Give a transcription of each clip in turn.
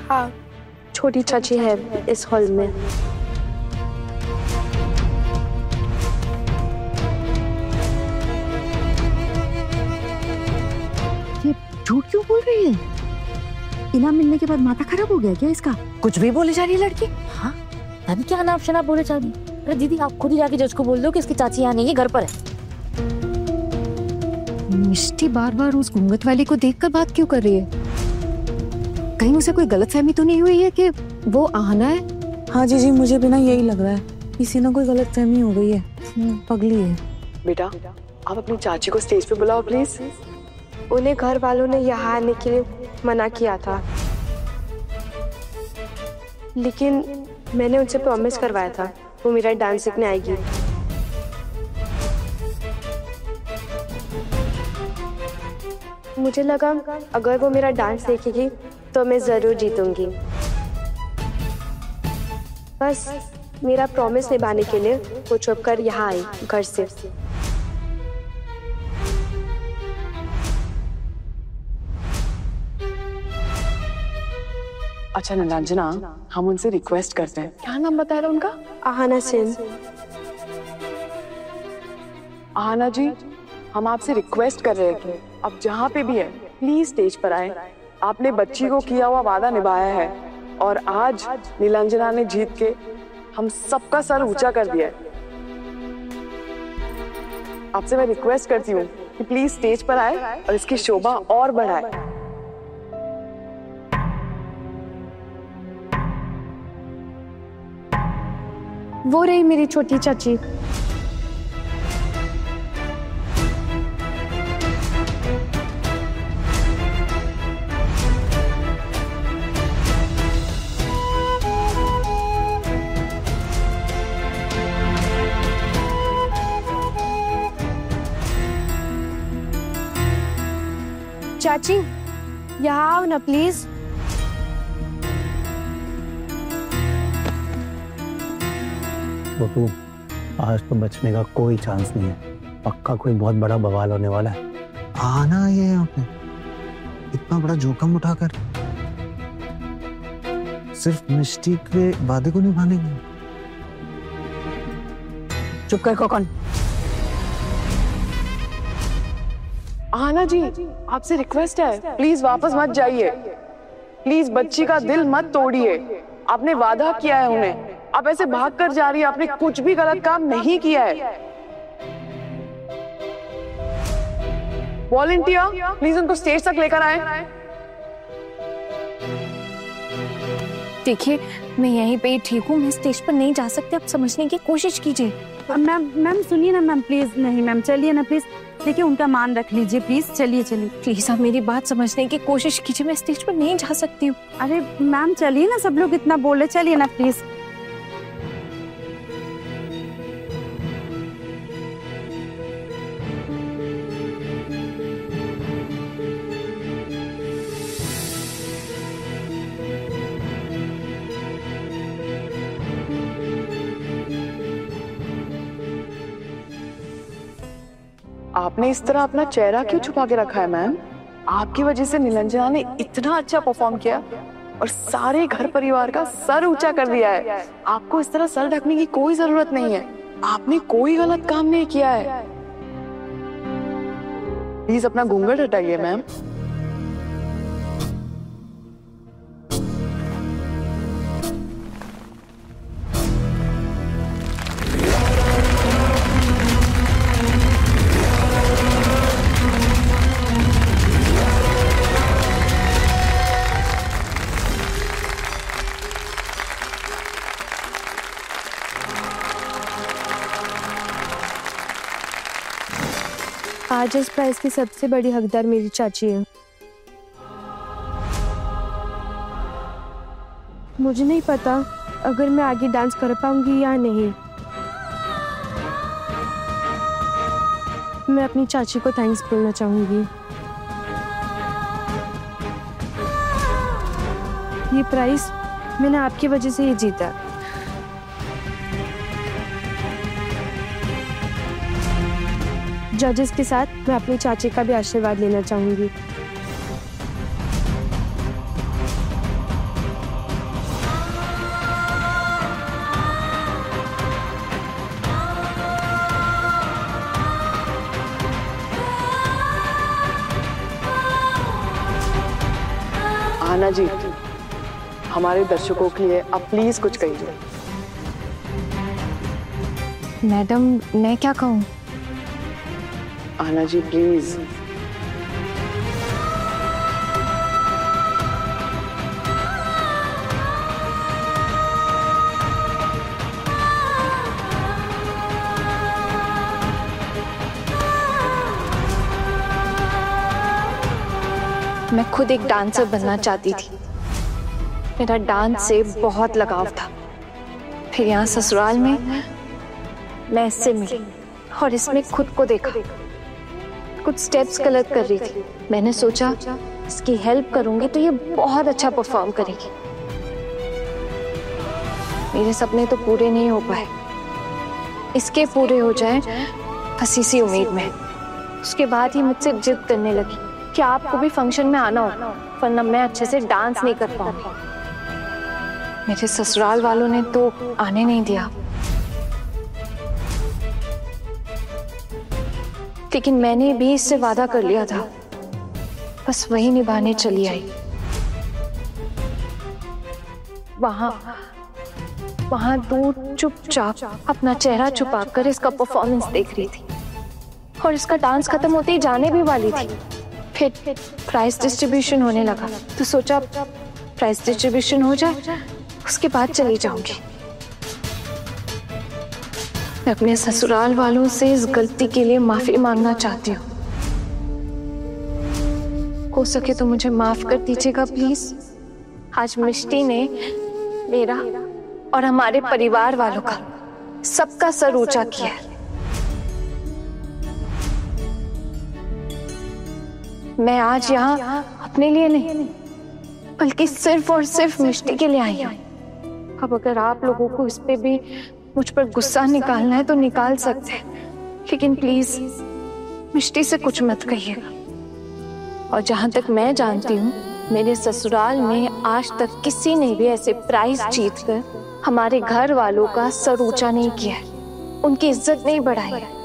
हाँ, छोटी चाची है इस हॉल में। ये झूठ क्यों बोल रही है? इनाम मिलने के बाद माथा खराब हो गया क्या इसका? कुछ भी बोले जा रही है लड़की। हाँ, अभी क्या नाम शनाब बोले जा रही। अरे दीदी, आप खुद ही जाके जज को बोल दो कि इसकी चाची यहाँ नहीं है, घर पर है। मिष्टी बार बार उस घूंघट वाली को देखकर बात क्यों कर रही है? कहीं उसे कोई गलतफहमी तो नहीं हुई है कि वो आहना है? हाँ जी, मुझे भी ना यही लग रहा है, किसी ना कोई गलतफहमी हो गई है, पगली है। बेटा, आप अपनी चाची को स्टेज पे बुलाओ प्लीज। उन्हें घर वालों ने यहाँ आने के लिए मना किया था, लेकिन मैंने उनसे प्रॉमिस करवाया था वो मेरा डांस सीखने आएगी। मुझे लगा अगर वो मेरा डांस देखेगी तो मैं जरूर जीतूंगी। बस मेरा प्रॉमिस निभाने के लिए वो छुपकर यहाँ आई घर से। अच्छा नीलांजना, हम उनसे रिक्वेस्ट करते हैं, क्या नाम बताया था उनका? आहना सिंह। आहना जी, हम आपसे रिक्वेस्ट कर रहे थे, अब जहाँ पे भी है प्लीज स्टेज पर आए। आपने बच्ची को किया हुआ वादा निभाया है और आज नीलांजना ने जीत के हम सबका सर ऊंचा कर दिया है। आपसे मैं रिक्वेस्ट करती हूँ कि प्लीज स्टेज पर आए और इसकी शोभा और बढ़ाए। वो रही मेरी छोटी चाची। चाची, यहाँ आओ ना प्लीज। बबू, आज तो बचने का कोई चांस नहीं है, पक्का कोई बहुत बड़ा बवाल होने वाला है। आना ये यहाँ पे इतना बड़ा जोखिम उठाकर सिर्फ मिष्टी के वादे को निभाने के। चुप कर कोकन। आहना जी, आपसे रिक्वेस्ट है, प्लीज वापस मत जाइए। प्लीज बच्ची का दिल मत तोड़िए। आपने वादा किया है उन्हें, आप ऐसे भाग कर जा रही है। आपने कुछ भी गलत काम नहीं किया है। वॉलंटियर, प्लीज उनको स्टेज तक लेकर आए। देखिए, मैं यहीं पे ही ठीक हूँ, मैं स्टेज पर नहीं जा सकती, आप समझने की कोशिश कीजिए। मैम सुनिए ना मैम, प्लीज। नहीं मैम, चलिए ना प्लीज। देखिए, उनका मान रख लीजिए प्लीज। चलिए प्लीज आप मेरी बात समझने की कोशिश कीजिए, मैं स्टेज पर नहीं जा सकती हूँ। अरे मैम चलिए ना, सब लोग इतना बोले, चलिए ना प्लीज। आपने इस तरह अपना चेहरा क्यों छुपा के रखा है मैम? आपकी वजह से नीलांजना ने इतना अच्छा परफॉर्म किया और सारे घर परिवार का सर ऊंचा कर दिया है। आपको इस तरह सर ढकने की कोई जरूरत नहीं है, आपने कोई गलत काम नहीं किया है। प्लीज अपना घूंघट हटाइए मैम। आज इस प्राइज की सबसे बड़ी हकदार मेरी चाची है। मुझे नहीं पता अगर मैं आगे डांस कर पाऊंगी या नहीं। मैं अपनी चाची को थैंक्स बोलना चाहूंगी। ये प्राइज मैंने आपकी वजह से ही जीता। जजेस के साथ मैं अपनी चाची का भी आशीर्वाद लेना चाहूंगी। आना जी, हमारे दर्शकों के लिए आप प्लीज कुछ कहिए। मैडम मैं क्या कहूँ? आना जी प्लीज। मैं खुद एक डांसर बनना चाहती थी। मेरा डांस से बहुत लगाव था। फिर यहाँ ससुराल में मैं इससे मिली और इसमें खुद को देखा। कुछ स्टेप्स गलत कर रही थी। मैंने सोचा इसकी हेल्प करूंगी तो ये बहुत अच्छा परफॉर्म करेगी। मेरे सपने तो पूरे नहीं हो पाए, इसके पूरे हो जाए बस इसी उम्मीद में। उसके बाद ही मुझसे जिद करने लगी कि आपको भी फंक्शन में आना होगा, वरना मैं अच्छे से डांस नहीं कर पाऊंगी। मेरे ससुराल वालों ने तो आने नहीं दिया, लेकिन मैंने भी इससे वादा कर लिया था, बस वही निभाने चली आई। वहां दूर चुपचाप अपना चेहरा छुपाकर इसका परफॉर्मेंस देख रही थी और इसका डांस खत्म होते ही जाने भी वाली थी। फिर प्राइस डिस्ट्रीब्यूशन होने लगा तो सोचा प्राइस डिस्ट्रीब्यूशन हो जाए उसके बाद चली जाऊंगी। मैं अपने ससुराल वालों से इस गलती के लिए माफी मांगना चाहती हूँ। हो सके तो मुझे माफ कर दीजिएगा प्लीज। आज मिष्टी ने मेरा और हमारे परिवार वालों का सबका सर ऊंचा किया है। मैं आज यहाँ अपने लिए नहीं बल्कि सिर्फ और सिर्फ मिष्टी के लिए आई हूँ। अब अगर आप लोगों को इस पे भी मुझ पर गुस्सा निकालना है तो निकाल सकते हैं, लेकिन प्लीज मिष्टी से कुछ मत कहिएगा। और जहां तक मैं जानती हूँ मेरे ससुराल में आज तक किसी ने भी ऐसे प्राइज जीतकर हमारे घर वालों का सर ऊंचा नहीं किया है, उनकी इज्जत नहीं बढ़ाई है।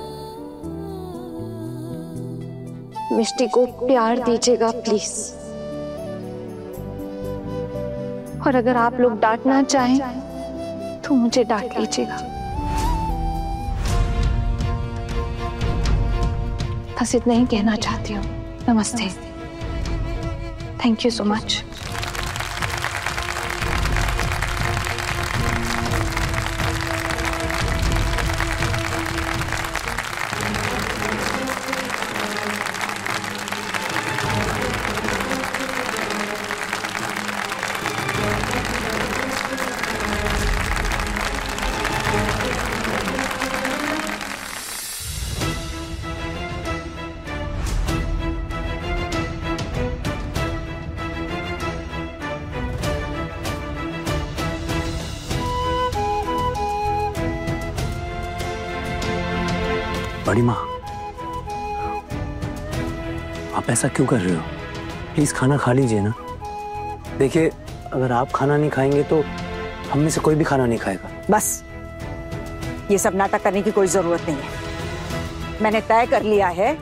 मिष्टी को प्यार दीजिएगा प्लीज। और अगर आप लोग डांटना चाहें तो मुझे डांट लीजिएगा। बस इतना ही कहना चाहती हूँ। नमस्ते। Thank you so much. बड़ी माँ, आप ऐसा क्यों कर रहे हो? प्लीज खाना खा लीजिए ना। देखिए, अगर आप खाना नहीं खाएंगे तो हम में से कोई भी खाना नहीं खाएगा। बस, ये सब नाटक करने की कोई जरूरत नहीं है। मैंने तय कर लिया है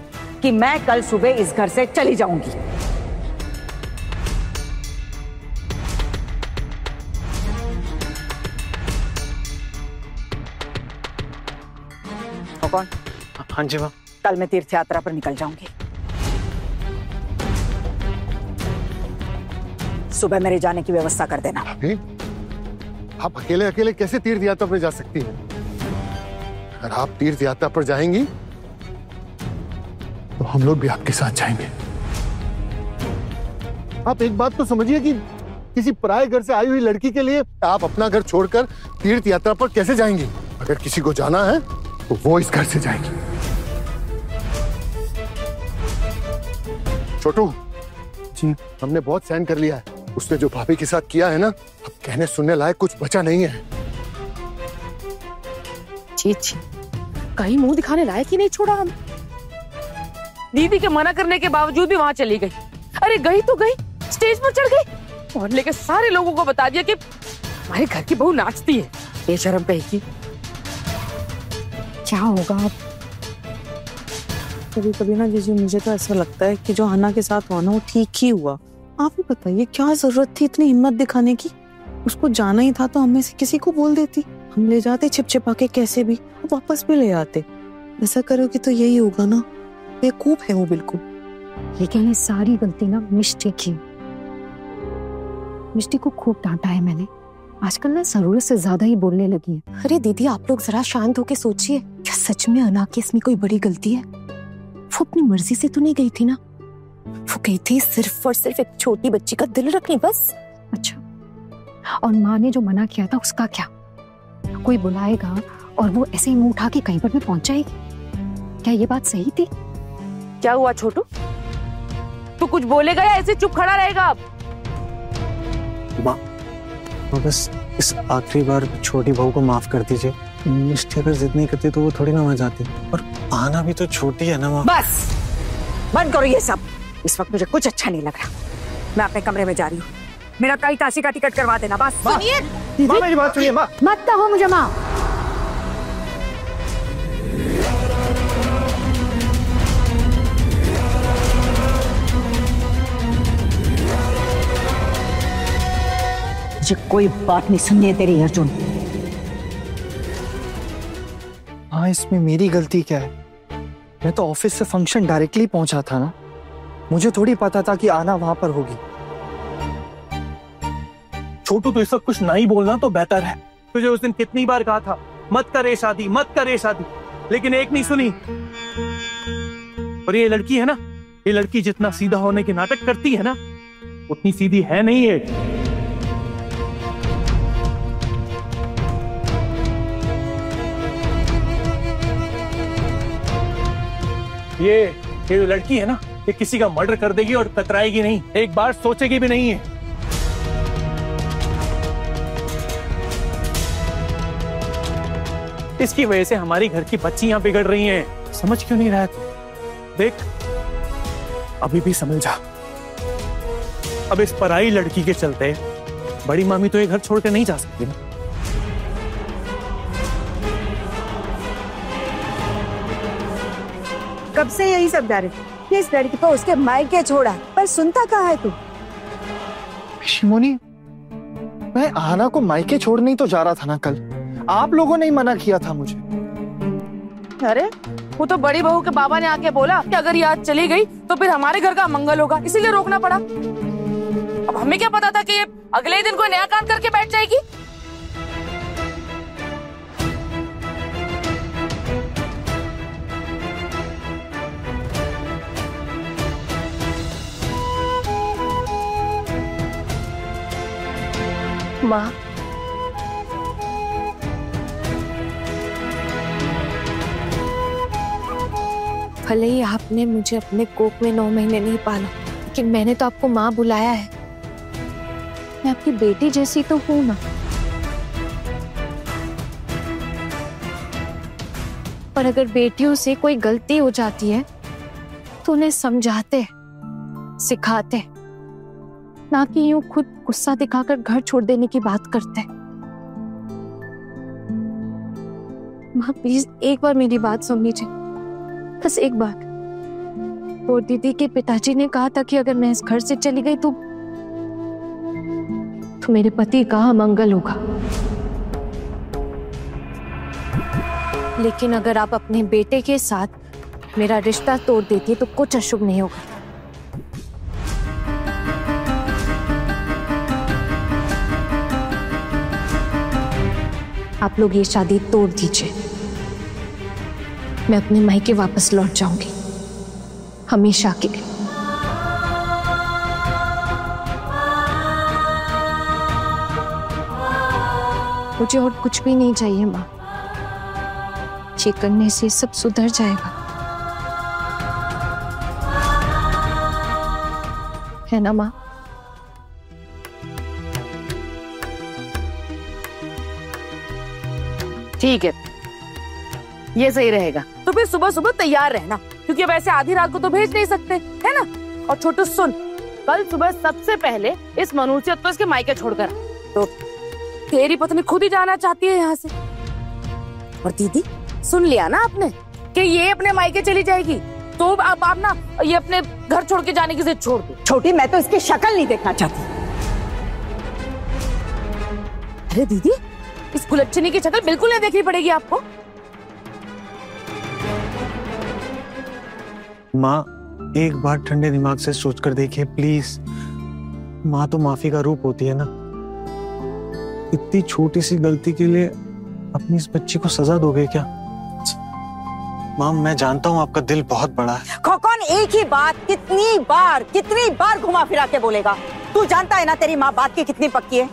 कि मैं कल सुबह इस घर से चली जाऊंगी। कौन? हाँ जी माँ। कल मैं तीर्थ यात्रा पर निकल जाऊंगी। सुबह मेरे जाने की व्यवस्था कर देना। आप अकेले अकेले कैसे तीर्थ यात्रा पर जा सकती हैं? अगर आप तीर्थ यात्रा पर जाएंगी तो हम लोग भी आपके साथ जाएंगे। आप एक बात तो समझिए कि किसी पराये घर से आई हुई लड़की के लिए आप अपना घर छोड़कर तीर्थ यात्रा पर कैसे जाएंगी? अगर किसी को जाना है तो वो इस घर से जाएगी। छोटू जी, हमने बहुत सहन कर लिया है। उसने जो भाभी के साथ किया है ना, अब कहने सुनने लायक कुछ बचा नहीं है। जी, कहीं मुंह दिखाने लायक ही नहीं छोड़ा हम। दीदी के मना करने के बावजूद भी वहां चली गई। अरे गई तो गई, स्टेज पर चढ़ गई और लेके सारे लोगों को बता दिया कि हमारे घर की बहू नाचती है। बेशर्म कहेगी। क्या होगा अब? कभी कभी ना जीजू, मुझे तो ऐसा लगता है कि जो हन्ना के साथ हुआ ना वो ठीक ही हुआ। आप ही बताइए क्या जरूरत थी इतनी हिम्मत दिखाने की? उसको जाना ही था तो हम में से किसी को बोल देती, हम ले जाते छिप छिपा के कैसे भी, वापस भी ले आते। ऐसा करोगे तो यही होगा ना, बेवकूफ है वो बिल्कुल। लेकिन ये सारी गलती ना मिष्टी की। मिष्टी को खूब डांटा है मैंने, आजकल ना जरूरत से ज्यादा ही बोलने लगी है। अरे दीदी आप लोग जरा शांत होके सोचिए, क्या सच में अना की इसमें कोई बड़ी गलती है? वो अपनी मर्जी से तो नहीं गई थी ना, वो गई थी सिर्फ और सिर्फ एक छोटी बच्ची का दिल रखने बस। अच्छा, और माँ ने जो मना किया था उसका क्या? कोई बुलाएगा और वो ऐसे ही मुंह उठा के कहीं पर भी पहुंच जाएगी? क्या ये बात सही थी? क्या हुआ छोटू, तू कुछ बोलेगा या ऐसे चुप खड़ा रहेगा? अब माँ बस इस आखिरी बार छोटी बहू को माफ कर दीजिए। मिष्टी अगर जिद नहीं करती तो वो थोड़ी ना वहां जाती, और आना भी तो छोटी है ना माँ। बस बंद करो ये सब, इस वक्त मुझे कुछ अच्छा नहीं लग रहा। मैं अपने कमरे में जा रही हूँ, मेरा कई तासी का टिकट करवा देना बस। सुनिए माँ मेरी बात सुनिए माँ। मत कहो मुझे माँ। मुझे कोई बात नहीं सुननी है तेरी अर्जुन। हाँ इसमें मेरी गलती क्या है? मैं तो ऑफिस से फंक्शन डायरेक्टली पहुंचा था ना, मुझे थोड़ी पता था कि आना वहां पर होगी। छोटू तो इस वक्त कुछ नहीं बोलना तो बेहतर है। तुझे उस दिन कितनी बार कहा था मत करे शादी, मत करे शादी, लेकिन एक नहीं सुनी। और ये लड़की है ना, ये लड़की जितना सीधा होने के नाटक करती है ना, उतनी सीधी है नहीं है। ये जो लड़की है ना, ये किसी का मर्डर कर देगी और कतराएगी नहीं, एक बार सोचेगी भी नहीं है। इसकी वजह से हमारी घर की बच्चियां बिगड़ रही हैं। समझ क्यों नहीं रहा तू? देख अभी भी समझ जा। अब इस पराई लड़की के चलते बड़ी मामी तो ये घर छोड़ के नहीं जा सकती ना। कब से यही सब जा रहे, इस लड़की को उसके मायके छोड़ा, पर सुनता कहाँ है तू? शिमोनी, मैं आना को मायके छोड़ने ही तो जा रहा था ना कल, आप लोगों ने ही मना किया था मुझे। अरे वो तो बड़ी बहू के बाबा ने आके बोला कि अगर ये आज चली गई तो फिर हमारे घर का मंगल होगा, इसीलिए रोकना पड़ा। अब हमें क्या पता था कि ये अगले दिन कोई नया काम करके बैठ जाएगी। माँ, भले ही आपने मुझे अपने कोख में 9 महीने नहीं पाला, लेकिन मैंने तो आपको माँ बुलाया है। मैं आपकी बेटी जैसी तो हूं ना। पर अगर बेटियों से कोई गलती हो जाती है तो उन्हें समझाते, सिखाते, ना कि यूं खुद गुस्सा दिखाकर घर छोड़ देने की बात करते। माँ प्लीज एक बार मेरी बात सुन लीजिए, बस एक बार। और दीदी के पिताजी ने कहा था कि अगर मैं इस घर से चली गई तो मेरे पति का अमंगल होगा। लेकिन अगर आप अपने बेटे के साथ मेरा रिश्ता तोड़ देती तो कुछ अशुभ नहीं होगा। आप लोग ये शादी तोड़ दीजिए, मैं अपने मायके वापस लौट जाऊंगी, हमेशा के लिए। मुझे और कुछ भी नहीं चाहिए माँ, ये करने से सब सुधर जाएगा, है ना माँ? ठीक है, ये सही रहेगा। तो फिर सुबह सुबह तैयार रहना, क्योंकि अब ऐसे आधी रात को तो भेज नहीं सकते, है ना? और छोटू सुन, कल सुबह सबसे पहले इस मनुष्यत को इसके मायके छोड़कर, तो तेरी पत्नी खुद ही जाना चाहती है यहाँ से। और दीदी, सुन लिया ना आपने कि ये अपने मायके चली जाएगी, तो अब आप ना ये अपने घर छोड़ के जाने की जिद छोड़ दो। छोटी, मैं तो इसकी शक्ल नहीं देखना चाहती। अरे दीदी, इस कुलच्छनी की शक्ल बिल्कुल नहीं देखनी पड़ेगी आपको। माँ, एक बार ठंडे दिमाग से सोचकर देखिए प्लीज। माँ तो माफी का रूप होती है ना। इतनी छोटी सी गलती के लिए अपनी इस बच्ची को सजा दोगे क्या? माँ, मैं जानता हूँ आपका दिल बहुत बड़ा है। कौन एक ही बात कितनी बार घुमा फिरा के बोलेगा? तू जानता है ना तेरी माँ बात की कितनी पक्की है।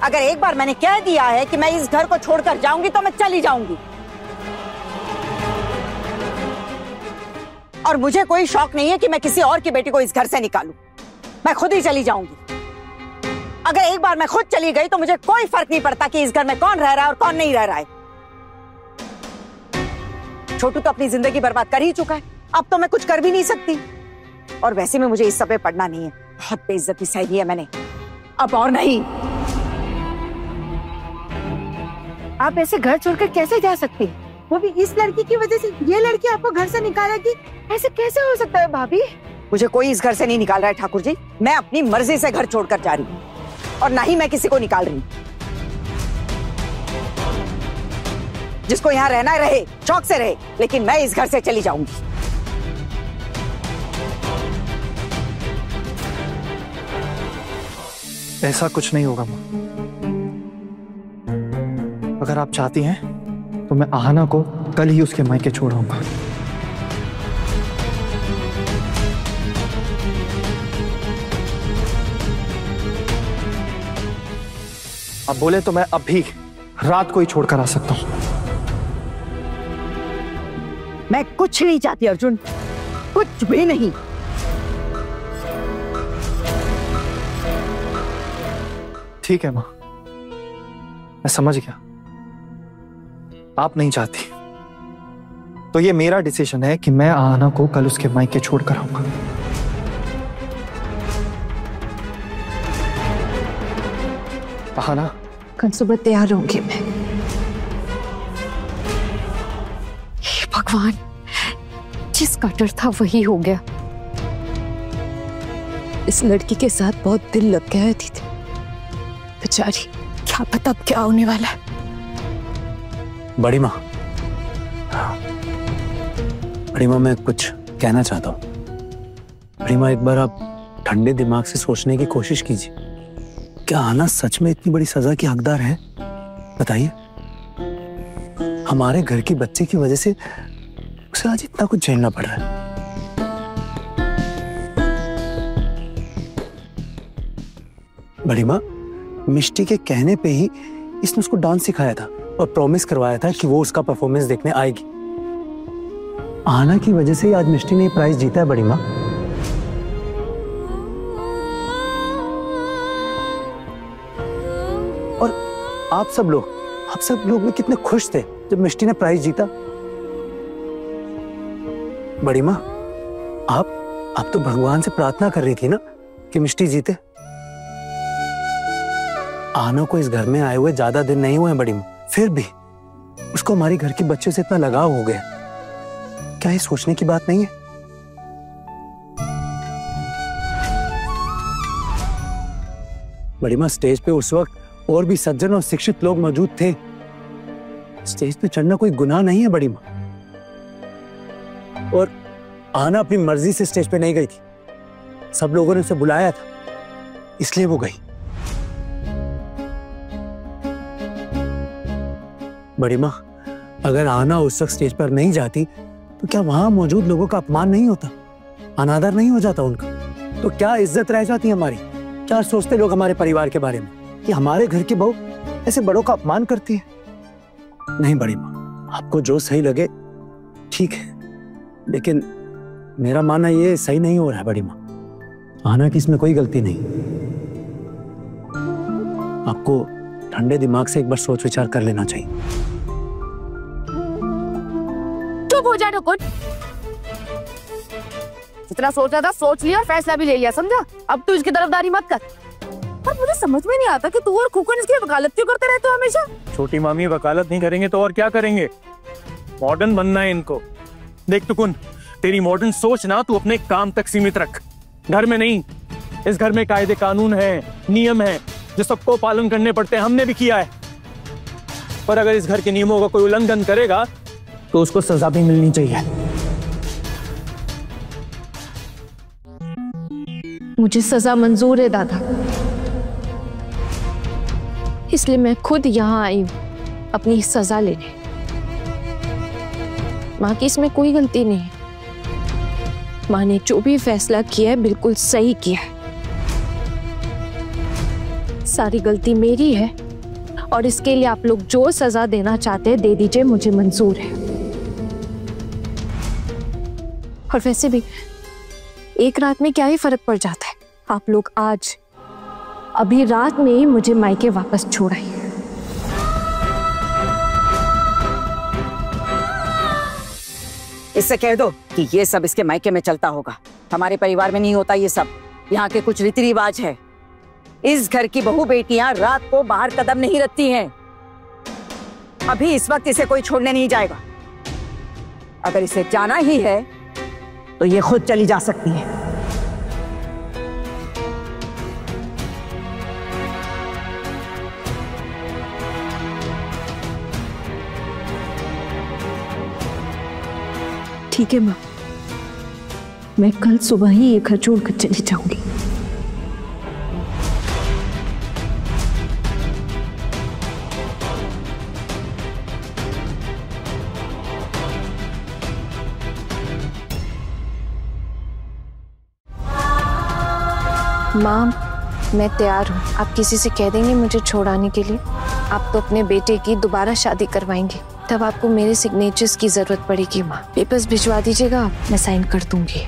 अगर एक बार मैंने कह दिया है कि मैं इस घर को छोड़कर जाऊंगी तो मैं चली जाऊंगी। और मुझे कोई शौक नहीं है कि मैं किसी और की बेटी को इस घर से निकालूं। मैं खुद ही चली जाऊंगी। अगर एक बार मैं खुद चली गई तो मुझे कोई फर्क नहीं पड़ता कि इस घर में कौन रह रहा है और कौन नहीं रह रहा है। छोटू तो अपनी जिंदगी बर्बाद कर ही चुका है, अब तो मैं कुछ कर भी नहीं सकती। और वैसे में मुझे इस सब में पड़ना नहीं है। बहुत बेइज्जती सही है मैंने, अब और नहीं। आप ऐसे घर छोड़कर कैसे जा सकती हैं? वो भी इस लड़की की वजह से। ये लड़की आपको घर से निकालेगी? ऐसे कैसे हो सकता है भाभी? मुझे कोई इस घर से नहीं निकाल रहा है ठाकुर जी। मैं अपनी मर्जी से घर छोड़कर जा रही हूँ और ना ही मैं किसी को निकाल रही हूँ। जिसको यहाँ रहना रहे, शौक से रहे, लेकिन मैं इस घर से चली जाऊंगी। ऐसा कुछ नहीं होगा माँ। अगर आप चाहती हैं तो मैं आहना को कल ही उसके मायके छोड़ाऊंगा। आप बोले तो मैं अभी रात को ही छोड़कर आ सकता हूं। मैं कुछ नहीं चाहती अर्जुन, कुछ भी नहीं। ठीक है मां, मैं समझ गया। आप नहीं चाहती तो ये मेरा डिसीजन है कि मैं आहना को कल उसके मायके छोड़कर आऊंगा। आहना, कल सुबह तैयार रहूंगी मैं। हे भगवान, जिसका डर था वही हो गया। इस लड़की के साथ बहुत दिल लग गया है दीदी। बेचारी, क्या पता अब क्या होने वाला है। बड़ी माँ, मैं कुछ कहना चाहता हूँ। बड़ी माँ, एक बार आप ठंडे दिमाग से सोचने की कोशिश कीजिए। क्या आना सच में इतनी बड़ी सजा की हकदार है? बताइए। हमारे घर की बच्चे की वजह से उसे आज इतना कुछ झेलना पड़ रहा है। बड़ी माँ, मिष्टी के कहने पे ही इसने उसको डांस सिखाया था और प्रॉमिस करवाया था कि वो उसका परफॉर्मेंस देखने आएगी। आना की वजह से ही आज मिष्टी ने प्राइज जीता है बड़ी माँ। और आप सब लोग भी कितने खुश थे जब मिष्टी ने प्राइज जीता। बड़ी माँ, आप तो भगवान से प्रार्थना कर रही थी ना कि मिष्टी जीते। आना को इस घर में आए हुए ज्यादा दिन नहीं हुए हैं बड़ी माँ, फिर भी उसको हमारी घर के बच्चों से इतना लगाव हो गया। क्या ये सोचने की बात नहीं है? बड़ी माँ, स्टेज पे उस वक्त और भी सज्जन और शिक्षित लोग मौजूद थे। स्टेज पे चढ़ना कोई गुनाह नहीं है बड़ी माँ। और आना अपनी मर्जी से स्टेज पे नहीं गई थी, सब लोगों ने उसे बुलाया था, इसलिए वो गई। बड़ी माँ, अगर आना उस वक्त स्टेज पर नहीं जाती तो क्या वहां मौजूद लोगों का अपमान नहीं होता, अनादर नहीं हो जाता उनका? तो क्या इज्जत रह जाती हमारी? क्या सोचते लोग हमारे परिवार के बारे में कि हमारे घर की बहू ऐसे बड़ों का अपमान करती है? नहीं बड़ी माँ, आपको जो सही लगे ठीक है, लेकिन मेरा मानना ये सही नहीं हो रहा है बड़ी माँ। आना की इसमें कोई गलती नहीं। आपको ठंडे दिमाग से एक बार सोच विचार कर लेना चाहिए। चुप हो जा नुकुर। जितना सोचा था सोच लिया और फैसला भी ले लिया, समझा? अब तू इसकी तरफदारी मत कर। पर मुझे समझ में नहीं आता कि तू और खुकन इसकी वकालत क्यों करते रहते हो हमेशा। छोटी मामी, वकालत नहीं करेंगे तो और क्या करेंगे? मॉडर्न बनना है इनको। देख टुकुन, तेरी मॉडर्न सोच ना तू अपने काम तक सीमित रख, घर में नहीं। इस घर में कायदे कानून है, नियम है जो सबको पालन करने पड़ते हैं, हमने भी किया है। पर अगर इस घर के नियमों का कोई उल्लंघन करेगा तो उसको सजा भी मिलनी चाहिए। मुझे सजा मंजूर है दादा, इसलिए मैं खुद यहाँ आई हूँ अपनी सजा लेने। माँ की इसमें कोई गलती नहीं है। माँ ने जो भी फैसला किया है बिल्कुल सही किया है। सारी गलती मेरी है और इसके लिए आप लोग जो सजा देना चाहते हैं दे दीजिए, मुझे मंजूर है। और वैसे भी एक रात में क्या ही फर्क पड़ जाता है। आप लोग आज अभी रात में ही मुझे मायके वापस छोड़ाइए। इससे कह दो कि ये सब इसके मायके में चलता होगा, हमारे परिवार में नहीं होता ये सब। यहाँ के कुछ रीति रिवाज है। इस घर की बहू बेटियां रात को बाहर कदम नहीं रखती हैं। अभी इस वक्त इसे कोई छोड़ने नहीं जाएगा। अगर इसे जाना ही है तो ये खुद चली जा सकती है। ठीक है माँ, मैं कल सुबह ही ये घर छोड़कर चली जाऊंगी। माँ, मैं तैयार हूँ। आप किसी से कह देंगे मुझे छोड़ाने के लिए? आप तो अपने बेटे की दोबारा शादी करवाएंगे, तब आपको मेरे सिग्नेचर्स की जरूरत पड़ेगी। माँ, पेपर्स भिजवा दीजिएगा, मैं साइन कर दूंगी।